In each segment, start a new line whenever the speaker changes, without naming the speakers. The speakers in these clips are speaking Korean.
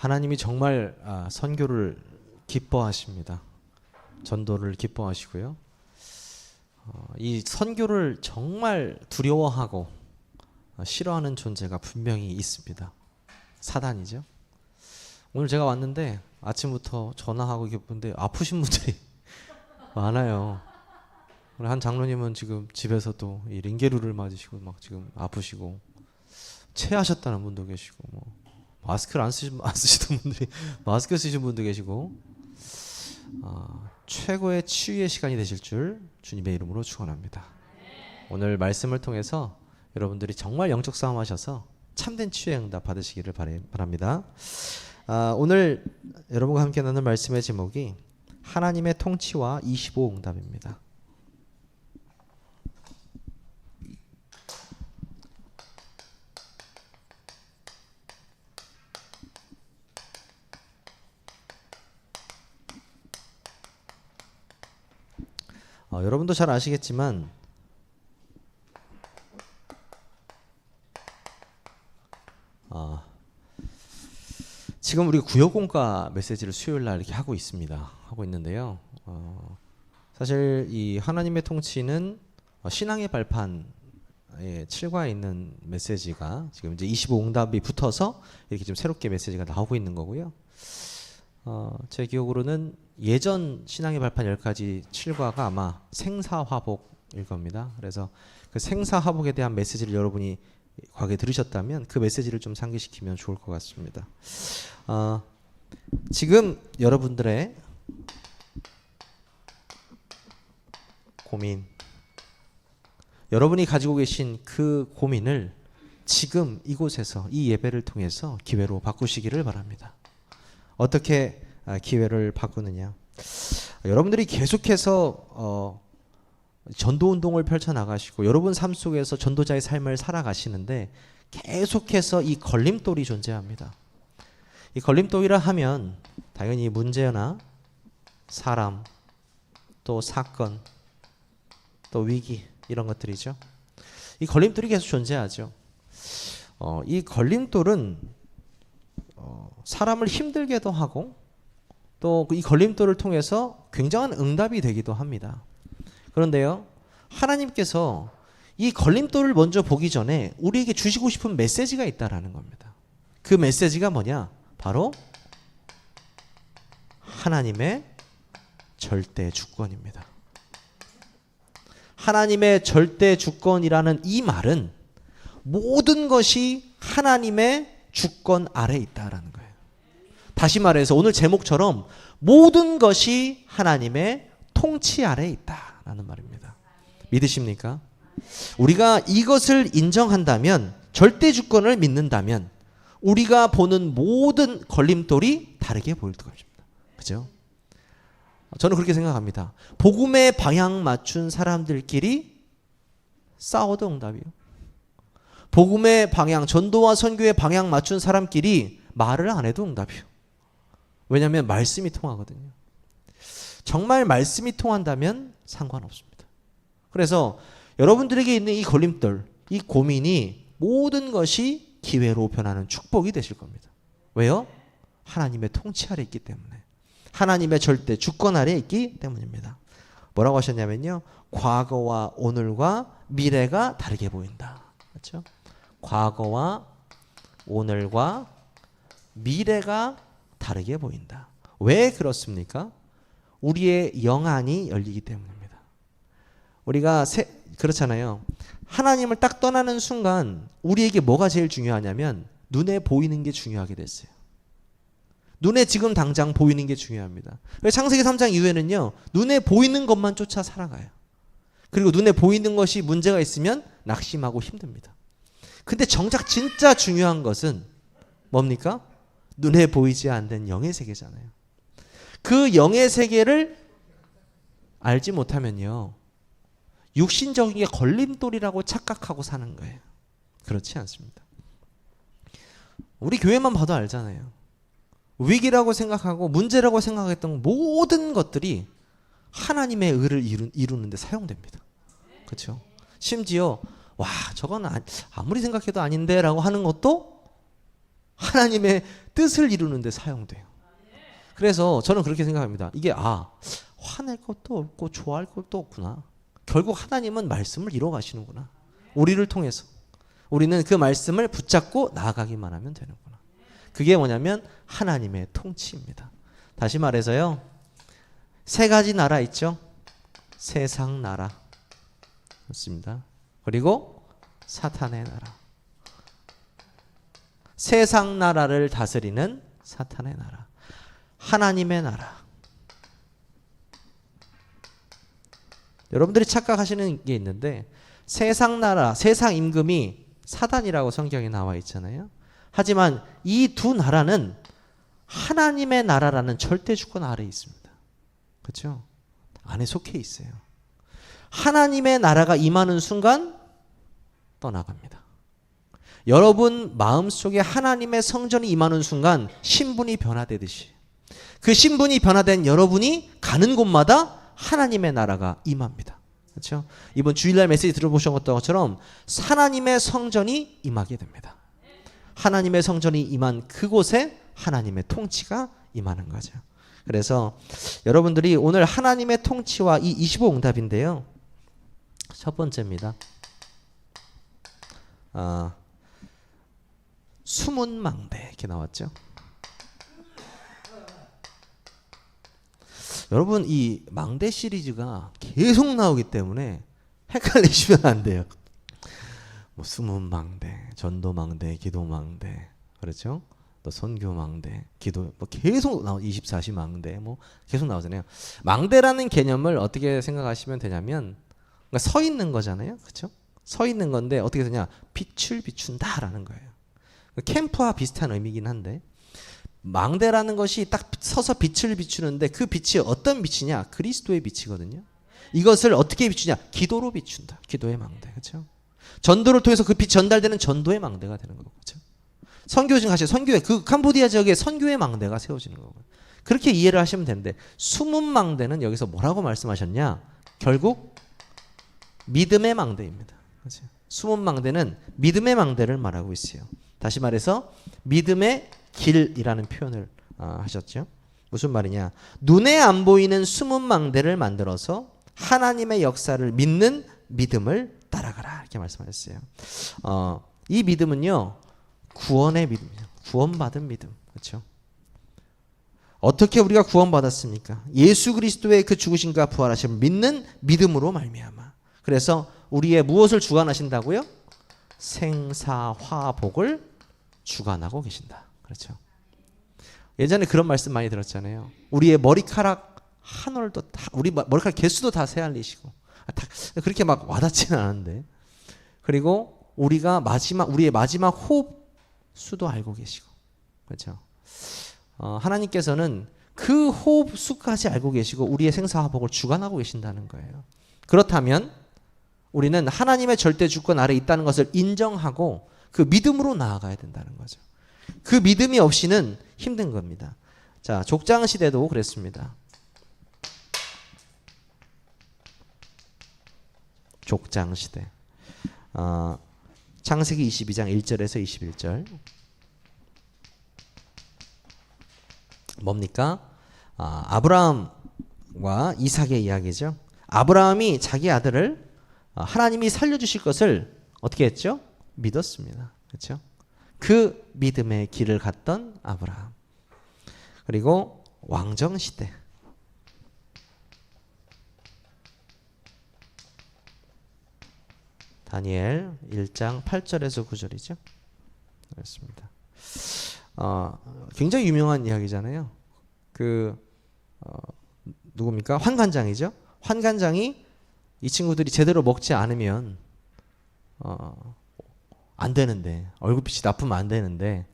하나님이 정말 선교를 기뻐하십니다. 전도를 기뻐하시고요. 이 선교를 정말 두려워하고 싫어하는 존재가 분명히 있습니다. 사단이죠. 오늘 제가 왔는데 아침부터 전화하고 이렇게 보는데 아프신 분들이 많아요. 오늘 한 장로님은 지금 집에서도 이 링게루를 맞으시고 막 지금 아프시고, 체하셨다는 분도 계시고, 뭐 마스크를 안 쓰시던 분들이 마스크 쓰신 분도 계시고, 최고의 치유의 시간이 되실 줄 주님의 이름으로 축원합니다. 오늘 말씀을 통해서 여러분들이 정말 영적 싸움 하셔서 참된 치유의 응답 받으시기를 바랍니다. 오늘 여러분과 함께 나눌 말씀의 제목이 하나님의 통치와 25 응답입니다. 여러분도 잘 아시겠지만 지금 우리 구역공과 메시지를 수요일 날 이렇게 하고 있는데요. 사실 이 하나님의 통치는 신앙의 발판에 7과에 있는 메시지가 지금 이제 25 응답이 붙어서 이렇게 좀 새롭게 메시지가 나오고 있는 거고요. 제 기억으로는 예전 신앙의 발판 10가지 7과가 아마 생사화복일 겁니다. 그래서 그 생사화복에 대한 메시지를 여러분이 과거에 들으셨다면 그 메시지를 좀 상기시키면 좋을 것 같습니다. 지금 여러분들의 고민, 여러분이 가지고 계신 그 고민을 지금 이곳에서 이 예배를 통해서 기회로 바꾸시기를 바랍니다. 어떻게 기회를 바꾸느냐? 여러분들이 계속해서 전도운동을 펼쳐나가시고 여러분 삶 속에서 전도자의 삶을 살아가시는데 계속해서 이 걸림돌이 존재합니다. 이 걸림돌이라 하면 당연히 문제나 사람, 또 사건, 또 위기, 이런 것들이죠. 이 걸림돌이 계속 존재하죠. 이 걸림돌은 사람을 힘들게도 하고 또 이 걸림돌을 통해서 굉장한 응답이 되기도 합니다. 그런데요, 하나님께서 이 걸림돌을 먼저 보기 전에 우리에게 주시고 싶은 메시지가 있다라는 겁니다. 그 메시지가 뭐냐? 바로 하나님의 절대 주권입니다. 하나님의 절대 주권이라는 이 말은 모든 것이 하나님의 주권 아래에 있다라는 거예요. 다시 말해서 오늘 제목처럼 모든 것이 하나님의 통치 아래에 있다라는 말입니다. 믿으십니까? 우리가 이것을 인정한다면, 절대 주권을 믿는다면 우리가 보는 모든 걸림돌이 다르게 보일 것입니다. 그죠? 저는 그렇게 생각합니다. 복음의 방향 맞춘 사람들끼리 싸워도 응답이요. 복음의 방향, 전도와 선교의 방향 맞춘 사람끼리 말을 안 해도 응답이요. 왜냐하면 말씀이 통하거든요. 정말 말씀이 통한다면 상관없습니다. 그래서 여러분들에게 있는 이 걸림돌, 이 고민이 모든 것이 기회로 변하는 축복이 되실 겁니다. 왜요? 하나님의 통치 아래 있기 때문에. 하나님의 절대 주권 아래 있기 때문입니다. 뭐라고 하셨냐면요, 과거와 오늘과 미래가 다르게 보인다. 그렇죠? 과거와 오늘과 미래가 다르게 보인다. 왜 그렇습니까? 우리의 영안이 열리기 때문입니다. 우리가 그렇잖아요. 하나님을 딱 떠나는 순간 우리에게 뭐가 제일 중요하냐면 눈에 보이는 게 중요하게 됐어요. 눈에 지금 당장 보이는 게 중요합니다. 창세기 3장 이후에는요, 눈에 보이는 것만 쫓아 살아가요. 그리고 눈에 보이는 것이 문제가 있으면 낙심하고 힘듭니다. 근데 정작 진짜 중요한 것은 뭡니까? 눈에 보이지 않는 영의 세계잖아요. 그 영의 세계를 알지 못하면요, 육신적인 게 걸림돌이라고 착각하고 사는 거예요. 그렇지 않습니다. 우리 교회만 봐도 알잖아요. 위기라고 생각하고 문제라고 생각했던 모든 것들이 하나님의 의를 이루는 데 사용됩니다. 그렇죠? 심지어 와, 저건 아무리 생각해도 아닌데 라고 하는 것도 하나님의 뜻을 이루는 데 사용돼요. 그래서 저는 그렇게 생각합니다. 이게 화낼 것도 없고 좋아할 것도 없구나. 결국 하나님은 말씀을 이루어 가시는구나. 우리를 통해서. 우리는 그 말씀을 붙잡고 나아가기만 하면 되는구나. 그게 뭐냐면 하나님의 통치입니다. 다시 말해서요. 세 가지 나라 있죠. 세상 나라. 맞습니다. 그리고 사탄의 나라. 세상 나라를 다스리는 사탄의 나라. 하나님의 나라. 여러분들이 착각하시는 게 있는데 세상 나라, 세상 임금이 사단이라고 성경에 나와 있잖아요. 하지만 이 두 나라는 하나님의 나라라는 절대 주권 아래에 있습니다. 그렇죠? 안에 속해 있어요. 하나님의 나라가 임하는 순간 떠나갑니다. 여러분 마음속에 하나님의 성전이 임하는 순간 신분이 변화되듯이 그 신분이 변화된 여러분이 가는 곳마다 하나님의 나라가 임합니다. 그렇죠? 이번 주일날 메시지 들어보셨던 것처럼 하나님의 성전이 임하게 됩니다. 하나님의 성전이 임한 그곳에 하나님의 통치가 임하는 거죠. 그래서 여러분들이 오늘 하나님의 통치와 이 25응답인데요. 첫 번째입니다. 숨은 망대 이렇게 나왔죠. 여러분 이 망대 시리즈가 계속 나오기 때문에 헷갈리시면 안 돼요. 뭐 숨은 망대, 전도 망대, 기도 망대, 그렇죠? 또 선교 망대, 기도 뭐 계속 24시 망대 뭐 계속 나오잖아요. 망대라는 개념을 어떻게 생각하시면 되냐면 그러니까 서 있는 거잖아요, 그렇죠? 서 있는 건데 어떻게 되냐? 빛을 비춘다라는 거예요. 캠프와 비슷한 의미긴 한데 망대라는 것이 딱 서서 빛을 비추는데 그 빛이 어떤 빛이냐? 그리스도의 빛이거든요. 이것을 어떻게 비추냐? 기도로 비춘다. 기도의 망대, 그렇죠? 전도를 통해서 그 빛 전달되는 전도의 망대가 되는 거고, 그렇죠? 선교 중하시죠. 선교회 그 캄보디아 지역에 선교의 망대가 세워지는 거고. 그렇게 이해를 하시면 되는데 숨은 망대는 여기서 뭐라고 말씀하셨냐? 결국 믿음의 망대입니다. 그렇죠? 숨은 망대는 믿음의 망대를 말하고 있어요. 다시 말해서 믿음의 길이라는 표현을 하셨죠. 무슨 말이냐? 눈에 안 보이는 숨은 망대를 만들어서 하나님의 역사를 믿는 믿음을 따라가라 이렇게 말씀하셨어요. 이 믿음은요 구원의 믿음이에요. 구원받은 믿음, 그렇죠? 어떻게 우리가 구원받았습니까? 예수 그리스도의 그 죽으심과 부활하심을 믿는 믿음으로 말미암아. 그래서 우리의 무엇을 주관하신다고요? 생사화복을 주관하고 계신다. 그렇죠? 예전에 그런 말씀 많이 들었잖아요. 우리의 머리카락 한 올도 다, 우리 머리카락 개수도 다 세알리시고 그렇게 막 와닿지는 않은데 그리고 우리의 마지막 호흡 수도 알고 계시고 그렇죠? 하나님께서는 그 호흡 수까지 알고 계시고 우리의 생사화복을 주관하고 계신다는 거예요. 그렇다면 우리는 하나님의 절대 주권 아래 있다는 것을 인정하고 그 믿음으로 나아가야 된다는 거죠. 그 믿음이 없이는 힘든 겁니다. 자, 족장 시대도 그랬습니다. 족장 시대. 창세기 22장 1절에서 21절. 뭡니까? 아브라함과 이삭의 이야기죠. 아브라함이 자기 아들을 하나님이 살려주실 것을 어떻게 했죠? 믿었습니다. 그렇죠? 그 믿음의 길을 갔던 아브라함. 그리고 왕정 시대. 다니엘 1장 8절에서 9절이죠. 그렇습니다. 굉장히 유명한 이야기잖아요. 누굽니까? 환관장이죠. 환관장이 이 친구들이 제대로 먹지 않으면 안 되는데 얼굴빛이 나쁘면 안 되는데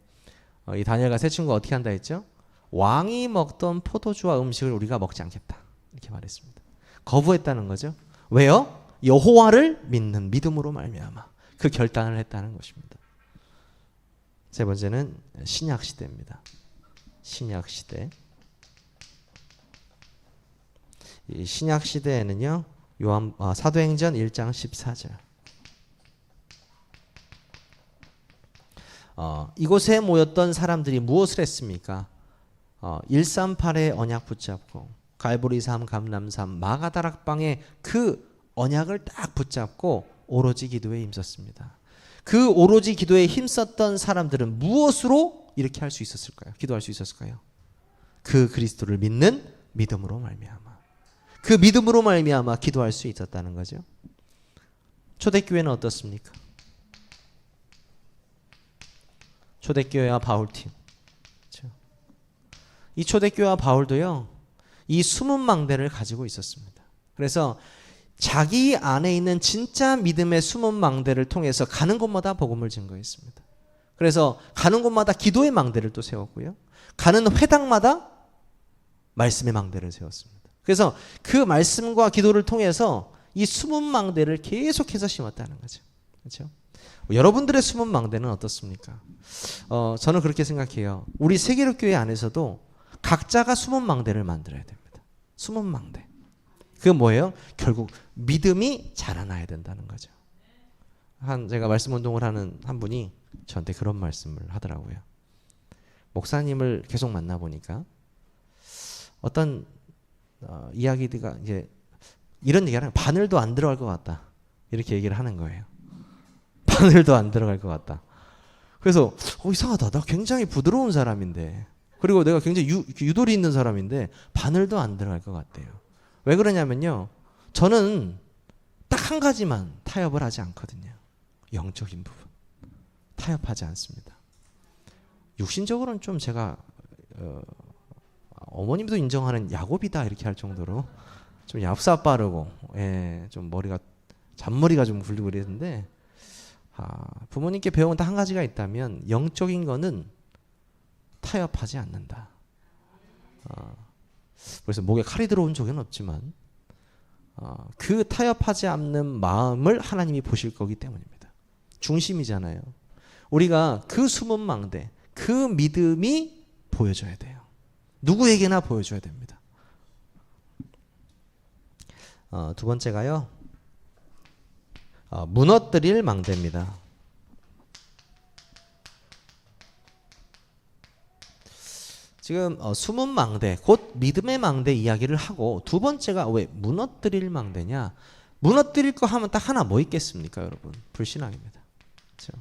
이 다니엘과 세 친구가 어떻게 한다 했죠? 왕이 먹던 포도주와 음식을 우리가 먹지 않겠다 이렇게 말했습니다. 거부했다는 거죠. 왜요? 여호와를 믿는 믿음으로 말미암아 그 결단을 했다는 것입니다. 세 번째는 신약 시대입니다. 신약 시대. 이 신약 시대에는요 사도행전 1장 14절. 이곳에 모였던 사람들이 무엇을 했습니까? 138의 언약 붙잡고 갈보리산, 감람산, 마가다락방의 그 언약을 딱 붙잡고 오로지 기도에 힘썼습니다. 그 오로지 기도에 힘썼던 사람들은 무엇으로 이렇게 할 수 있었을까요? 기도할 수 있었을까요? 그 그리스도를 믿는 믿음으로 말미암아. 그 믿음으로 말미암아 기도할 수 있었다는 거죠. 초대교회는 어떻습니까? 초대교회와 바울팀. 그렇죠? 이 초대교회와 바울도요, 이 숨은 망대를 가지고 있었습니다. 그래서 자기 안에 있는 진짜 믿음의 숨은 망대를 통해서 가는 곳마다 복음을 증거했습니다. 그래서 가는 곳마다 기도의 망대를 또 세웠고요. 가는 회당마다 말씀의 망대를 세웠습니다. 그래서 그 말씀과 기도를 통해서 이 숨은 망대를 계속해서 심었다는 거죠. 그렇죠? 여러분들의 숨은 망대는 어떻습니까? 저는 그렇게 생각해요. 우리 세계력교회 안에서도 각자가 숨은 망대를 만들어야 됩니다. 숨은 망대. 그게 뭐예요? 결국 믿음이 자라나야 된다는 거죠. 제가 말씀 운동을 하는 한 분이 저한테 그런 말씀을 하더라고요. 목사님을 계속 만나보니까 어떤 이야기가 이제 이런 얘기를 하는, 바늘도 안 들어갈 것 같다, 이렇게 얘기를 하는 거예요. 바늘도 안 들어갈 것 같다. 그래서 이상하다, 나 굉장히 부드러운 사람인데, 그리고 내가 굉장히 유도리 있는 사람인데 바늘도 안 들어갈 것 같대요. 왜 그러냐면요, 저는 딱 한 가지만 타협을 하지 않거든요. 영적인 부분 타협하지 않습니다. 육신적으로는 좀 제가 어머님도 인정하는 야곱이다 이렇게 할 정도로 좀 얍삽 빠르고, 좀 머리가 잔머리가 좀 굴리고 그랬는데, 부모님께 배운 딱 한 가지가 있다면 영적인 거는 타협하지 않는다. 그래서 목에 칼이 들어온 적은 없지만 그 타협하지 않는 마음을 하나님이 보실 거기 때문입니다. 중심이잖아요. 우리가 그 숨은 망대, 그 믿음이 보여줘야 돼요. 누구에게나 보여줘야 됩니다. 두 번째가요, 무너뜨릴 망대입니다. 지금 숨은 망대, 곧 믿음의 망대 이야기를 하고, 두 번째가 왜 무너뜨릴 망대냐? 무너뜨릴 거 하면 딱 하나 뭐 있겠습니까, 여러분? 불신앙입니다. 그렇죠?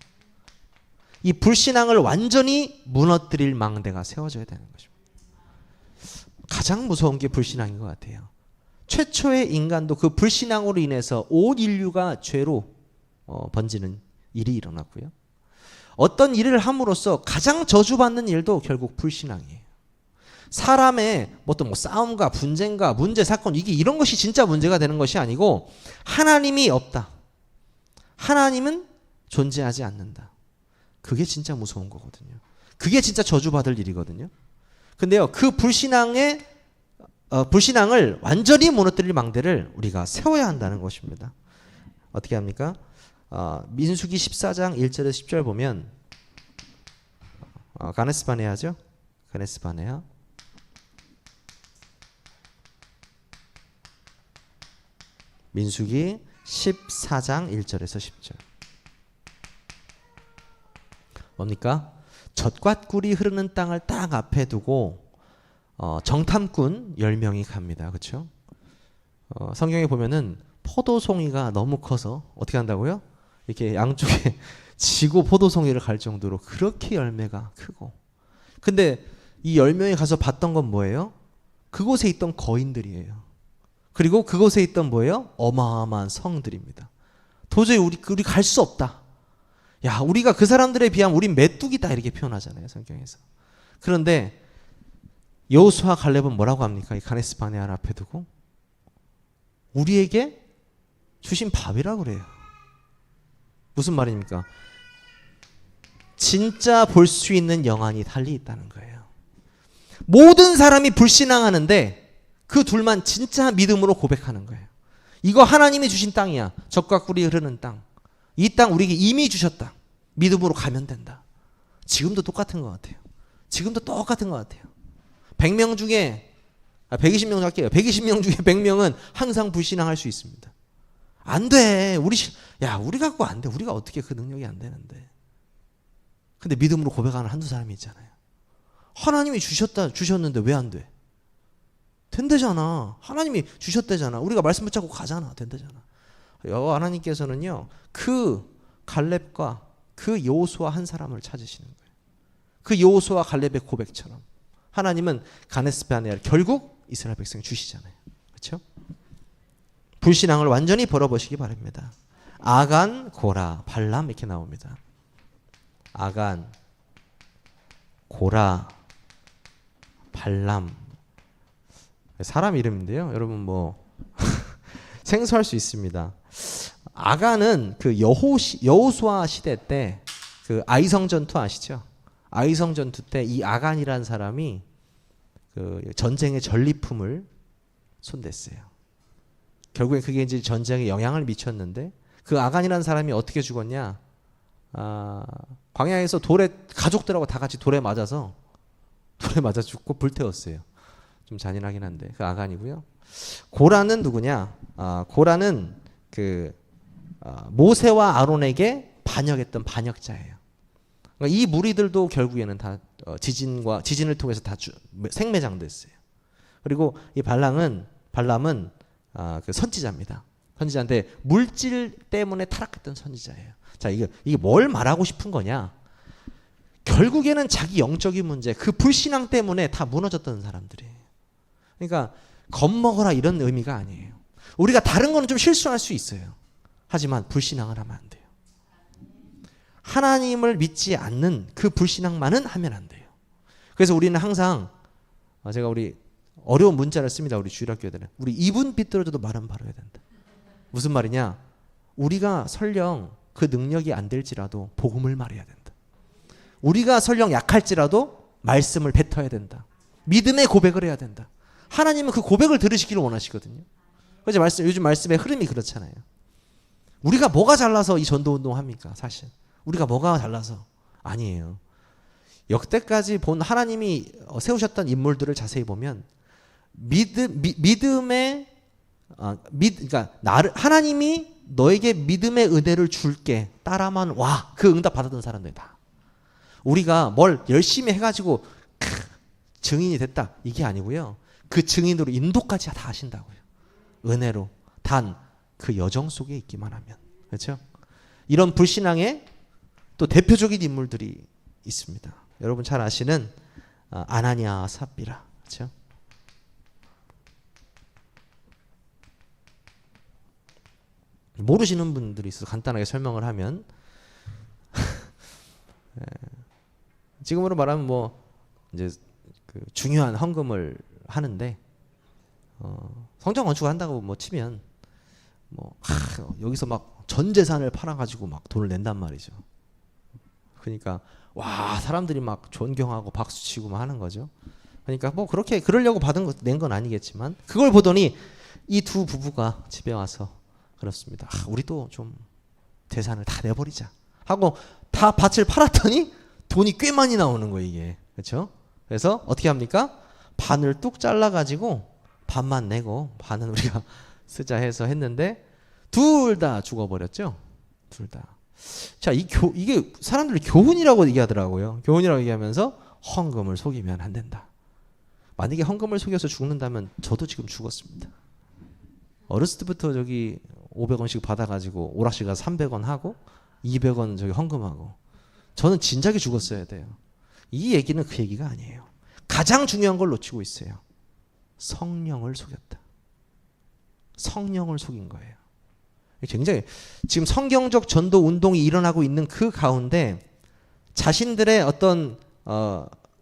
이 불신앙을 완전히 무너뜨릴 망대가 세워져야 되는 것입니다. 가장 무서운 게 불신앙인 것 같아요. 최초의 인간도 그 불신앙으로 인해서 온 인류가 죄로 번지는 일이 일어났고요. 어떤 일을 함으로써 가장 저주받는 일도 결국 불신앙이에요. 사람의 어떤 싸움과 분쟁과 문제, 사건, 이런 것이 진짜 문제가 되는 것이 아니고, 하나님이 없다, 하나님은 존재하지 않는다, 그게 진짜 무서운 거거든요. 그게 진짜 저주받을 일이거든요. 근데요, 그 불신앙을 완전히 무너뜨릴 망대를 우리가 세워야 한다는 것입니다. 어떻게 합니까? 민수기 14장 1절에서 10절 보면, 가네스 바네아죠? 가네스 바네아. 민수기 14장 1절에서 10절. 뭡니까? 젖과 꿀이 흐르는 땅을 딱 앞에 두고 정탐꾼 10명이 갑니다. 그렇죠? 성경에 보면은 포도송이가 너무 커서 어떻게 한다고요? 이렇게 양쪽에 지고 포도송이를 갈 정도로 그렇게 열매가 크고. 근데 이 10명이 가서 봤던 건 뭐예요? 그곳에 있던 거인들이에요. 그리고 그곳에 있던 뭐예요? 어마어마한 성들입니다. 도저히 우리 갈 수 없다. 야, 우리가 그 사람들에 비하면 우린 메뚜기다, 이렇게 표현하잖아요, 성경에서. 그런데 여호수아 갈렙은 뭐라고 합니까? 이 가네스 바네아를 앞에 두고 우리에게 주신 밥이라고 그래요. 무슨 말입니까? 진짜 볼 수 있는 영안이 달리 있다는 거예요. 모든 사람이 불신앙하는데 그 둘만 진짜 믿음으로 고백하는 거예요. 이거 하나님이 주신 땅이야. 젖과 꿀이 흐르는 땅. 이 땅 우리에게 이미 주셨다. 믿음으로 가면 된다. 지금도 똑같은 것 같아요. 지금도 똑같은 것 같아요. 100명 중에 120명 할게요. 120명 중에 100명은 항상 불신앙할 수 있습니다. 안 돼. 우리 갖고 안 돼. 우리가 어떻게 그 능력이 안 되는데. 근데 믿음으로 고백하는 한두 사람이 있잖아요. 하나님이 주셨는데 왜 안 돼? 된대잖아. 하나님이 주셨대잖아. 우리가 말씀 붙잡고 가잖아. 된대잖아. 여호와 하나님께서는요, 그 갈렙과 그 여호수아 한 사람을 찾으시는 거예요. 그 여호수아 갈렙의 고백처럼 하나님은 가데스 바네아를 결국 이스라엘 백성 주시잖아요. 그렇죠? 불신앙을 완전히 벌어보시기 바랍니다. 아간, 고라, 발람 이렇게 나옵니다. 아간, 고라, 발람. 사람 이름인데요. 여러분 뭐 생소할 수 있습니다. 아간은 그 여호수아 시대 때 그 아이성 전투 아시죠? 아이성 전투 때 이 아간이라는 사람이 그 전쟁의 전리품을 손댔어요. 결국에 그게 이제 전쟁에 영향을 미쳤는데 그 아간이라는 사람이 어떻게 죽었냐? 광야에서 가족들하고 다 같이 돌에 맞아 죽고 불태웠어요. 좀 잔인하긴 한데 그 아간이고요. 고라는 누구냐? 고라는 그 모세와 아론에게 반역했던 반역자예요. 그러니까 이 무리들도 결국에는 다 지진을 통해서 다 생매장됐어요. 그리고 이 발람은 그 선지자입니다. 선지자인데 물질 때문에 타락했던 선지자예요. 자, 이게 뭘 말하고 싶은 거냐? 결국에는 자기 영적인 문제, 그 불신앙 때문에 다 무너졌던 사람들이에요. 그러니까 겁먹어라 이런 의미가 아니에요. 우리가 다른 거는 좀 실수할 수 있어요. 하지만 불신앙을 하면 안 돼요. 하나님을 믿지 않는 그 불신앙만은 하면 안 돼요. 그래서 우리는 항상 제가 우리 어려운 문자를 씁니다. 우리 주일학교들은 우리 입은 삐뚤어져도 말은 바라야 된다. 무슨 말이냐? 우리가 설령 그 능력이 안 될지라도 복음을 말해야 된다. 우리가 설령 약할지라도 말씀을 뱉어야 된다. 믿음의 고백을 해야 된다. 하나님은 그 고백을 들으시기를 원하시거든요. 그래서 요즘 말씀의 흐름이 그렇잖아요. 우리가 뭐가 잘나서 이 전도운동 합니까? 사실 우리가 뭐가 잘나서 아니에요. 역대까지 본 하나님이 세우셨던 인물들을 자세히 보면 그러니까 하나님이 너에게 믿음의 은혜를 줄게 따라만 와. 그 응답 받았던 사람들이다. 우리가 뭘 열심히 해가지고 증인이 됐다 이게 아니고요. 그 증인으로 인도까지 다 하신다고요. 은혜로 단 그 여정 속에 있기만 하면. 그렇죠? 이런 불신앙의 또 대표적인 인물들이 있습니다. 여러분 잘 아시는 아나니아 삽비라. 그렇죠? 모르시는 분들이 있어서 간단하게 설명을 하면 지금으로 말하면 뭐 이제 그 중요한 헌금을 하는데 성전 건축한다고 뭐 치면 뭐 여기서 막 전 재산을 팔아가지고 막 돈을 낸단 말이죠. 그러니까 와 사람들이 막 존경하고 박수치고 막 하는 거죠. 그러니까 뭐 그렇게 그러려고 낸 건 아니겠지만 그걸 보더니 이 두 부부가 집에 와서 그렇습니다. 우리도 좀 재산을 다 내버리자 하고 다 밭을 팔았더니 돈이 꽤 많이 나오는 거예요 이게. 그렇죠? 그래서 어떻게 합니까? 반을 뚝 잘라가지고 반만 내고 반은 우리가 쓰자 해서 했는데 둘 다 죽어버렸죠. 둘 다. 자, 이게 사람들이 교훈이라고 얘기하더라고요. 교훈이라고 얘기하면서 헌금을 속이면 안 된다. 만약에 헌금을 속여서 죽는다면 저도 지금 죽었습니다. 어렸을 때부터 저기 500원씩 받아가지고 오락실 가서 300원 하고 200원 저기 헌금하고 저는 진작에 죽었어야 돼요. 이 얘기는 그 얘기가 아니에요. 가장 중요한 걸 놓치고 있어요. 성령을 속였다. 성령을 속인 거예요. 굉장히 지금 성경적 전도 운동이 일어나고 있는 그 가운데 자신들의 어떤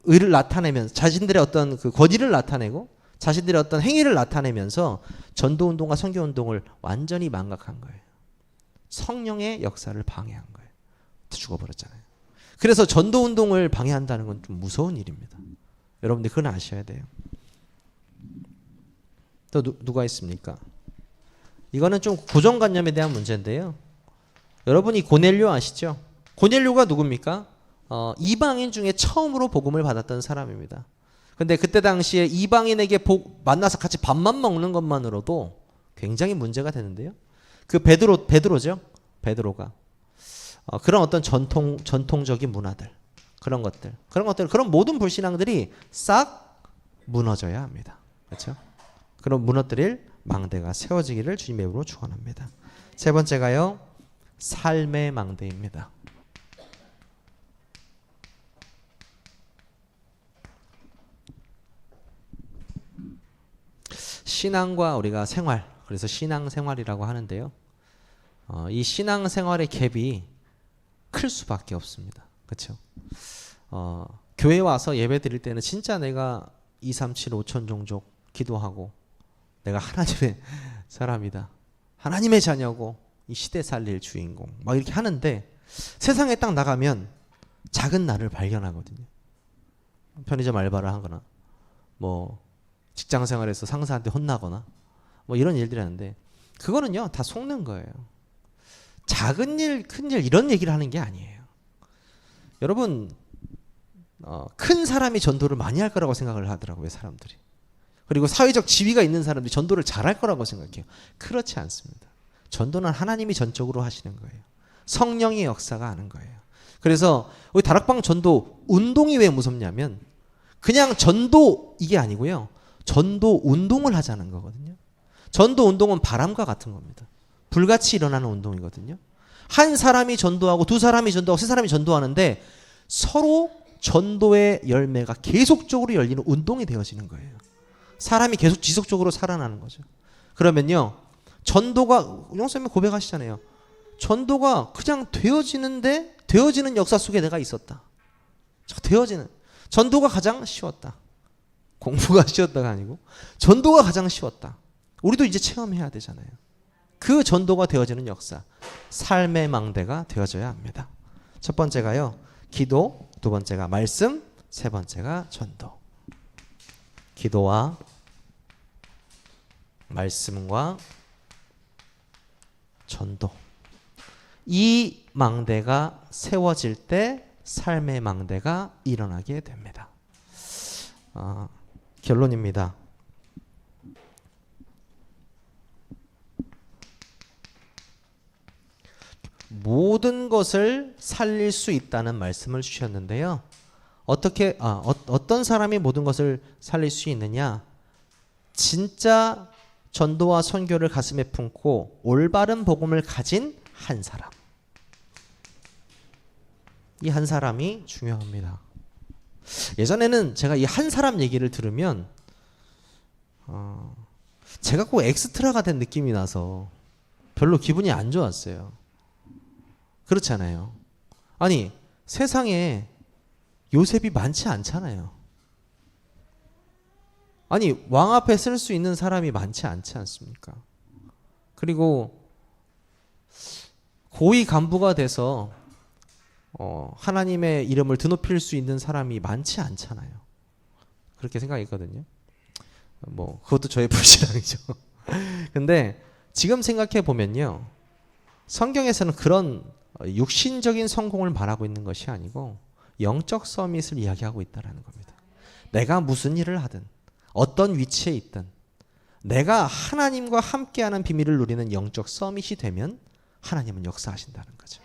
의를 나타내면서 자신들의 어떤 그 권위를 나타내고 자신들의 어떤 행위를 나타내면서 전도 운동과 선교 운동을 완전히 망각한 거예요. 성령의 역사를 방해한 거예요. 죽어버렸잖아요. 그래서 전도 운동을 방해한다는 건 좀 무서운 일입니다. 여러분들 그건 아셔야 돼요. 또 누가 있습니까? 이거는 좀 고정관념에 대한 문제인데요. 여러분이 고넬료 아시죠? 고넬료가 누굽니까? 이방인 중에 처음으로 복음을 받았던 사람입니다. 근데 그때 당시에 이방인에게 만나서 같이 밥만 먹는 것만으로도 굉장히 문제가 되는데요. 그 베드로죠. 베드로가 그런 어떤 전통적인 문화들, 그런 것들, 그런 모든 불신앙들이 싹 무너져야 합니다. 그렇죠? 그런 무너뜨릴 망대가 세워지기를 주님의 이름으로 축원합니다. 세 번째가요, 삶의 망대입니다. 신앙과 우리가 생활, 그래서 신앙생활이라고 하는데요. 이 신앙생활의 갭이 클 수밖에 없습니다. 그렇죠? 교회 와서 예배 드릴 때는 진짜 내가 2, 3, 7, 5천 종족 기도하고 내가 하나님의 사람이다, 하나님의 자녀고 이 시대 살릴 주인공 막 이렇게 하는데, 세상에 딱 나가면 작은 나를 발견하거든요. 편의점 알바를 하거나 뭐 직장생활에서 상사한테 혼나거나 뭐 이런 일들이 하는데, 그거는요 다 속는 거예요. 작은 일, 큰 일 이런 얘기를 하는 게 아니에요. 여러분, 큰 사람이 전도를 많이 할 거라고 생각을 하더라고요, 사람들이. 그리고 사회적 지위가 있는 사람들이 전도를 잘할 거라고 생각해요. 그렇지 않습니다. 전도는 하나님이 전적으로 하시는 거예요. 성령의 역사가 하는 거예요. 그래서 우리 다락방 전도 운동이 왜 무섭냐면, 그냥 전도 이게 아니고요, 전도 운동을 하자는 거거든요. 전도 운동은 바람과 같은 겁니다. 불같이 일어나는 운동이거든요. 한 사람이 전도하고 두 사람이 전도하고 세 사람이 전도하는데 서로 전도의 열매가 계속적으로 열리는 운동이 되어지는 거예요. 사람이 계속 지속적으로 살아나는 거죠. 그러면요, 전도가, 용선생님이 고백하시잖아요. 전도가 그냥 되어지는 역사 속에 내가 있었다. 되어지는 전도가 가장 쉬웠다. 공부가 쉬웠다가 아니고 전도가 가장 쉬웠다. 우리도 이제 체험해야 되잖아요. 그 전도가 되어지는 역사, 삶의 망대가 되어져야 합니다. 첫 번째가요, 기도, 두 번째가 말씀, 세 번째가 전도. 기도와 말씀과 전도, 이 망대가 세워질 때 삶의 망대가 일어나게 됩니다. 결론입니다. 모든 것을 살릴 수 있다는 말씀을 주셨는데요. 어떤 사람이 모든 것을 살릴 수 있느냐? 진짜 전도와 선교를 가슴에 품고 올바른 복음을 가진 한 사람. 이 한 사람이 중요합니다. 예전에는 제가 이 한 사람 얘기를 들으면 제가 꼭 엑스트라가 된 느낌이 나서 별로 기분이 안 좋았어요. 그렇잖아요. 아니, 세상에 요셉이 많지 않잖아요. 아니, 왕 앞에 쓸 수 있는 사람이 많지 않지 않습니까? 그리고 고위 간부가 돼서 하나님의 이름을 드높일 수 있는 사람이 많지 않잖아요. 그렇게 생각했거든요. 뭐 그것도 저의 불신앙이죠. 근데 지금 생각해 보면요, 성경에서는 그런 육신적인 성공을 말하고 있는 것이 아니고 영적 서밋을 이야기하고 있다는 겁니다. 내가 무슨 일을 하든 어떤 위치에 있든 내가 하나님과 함께하는 비밀을 누리는 영적 서밋이 되면 하나님은 역사하신다는 거죠.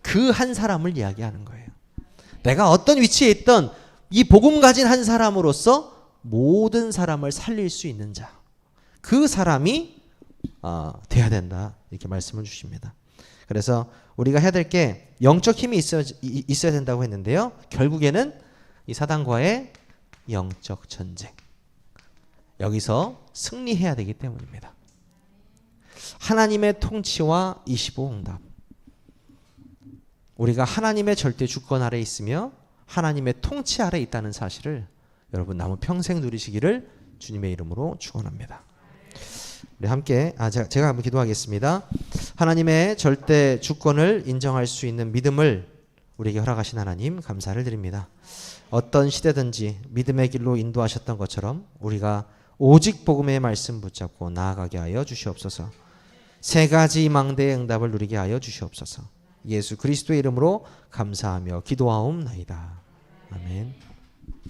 그 한 사람을 이야기하는 거예요. 내가 어떤 위치에 있든 이 복음 가진 한 사람으로서 모든 사람을 살릴 수 있는 자, 그 사람이 돼야 된다, 이렇게 말씀을 주십니다. 그래서 우리가 해야 될 게 영적 힘이 있어야 된다고 했는데요, 결국에는 이 사단과의 영적 전쟁, 여기서 승리해야 되기 때문입니다. 하나님의 통치와 25응답, 우리가 하나님의 절대 주권 아래 있으며 하나님의 통치 아래 있다는 사실을 여러분 남은 평생 누리시기를 주님의 이름으로 축원합니다. 우리 함께 제가 한번 기도하겠습니다. 하나님의 절대 주권을 인정할 수 있는 믿음을 우리에게 허락하신 하나님 감사를 드립니다. 어떤 시대든지 믿음의 길로 인도하셨던 것처럼 우리가 오직 복음의 말씀 붙잡고 나아가게 하여 주시옵소서. 세 가지 망대의 응답을 누리게 하여 주시옵소서. 예수 그리스도의 이름으로 감사하며 기도하옵나이다. 아멘.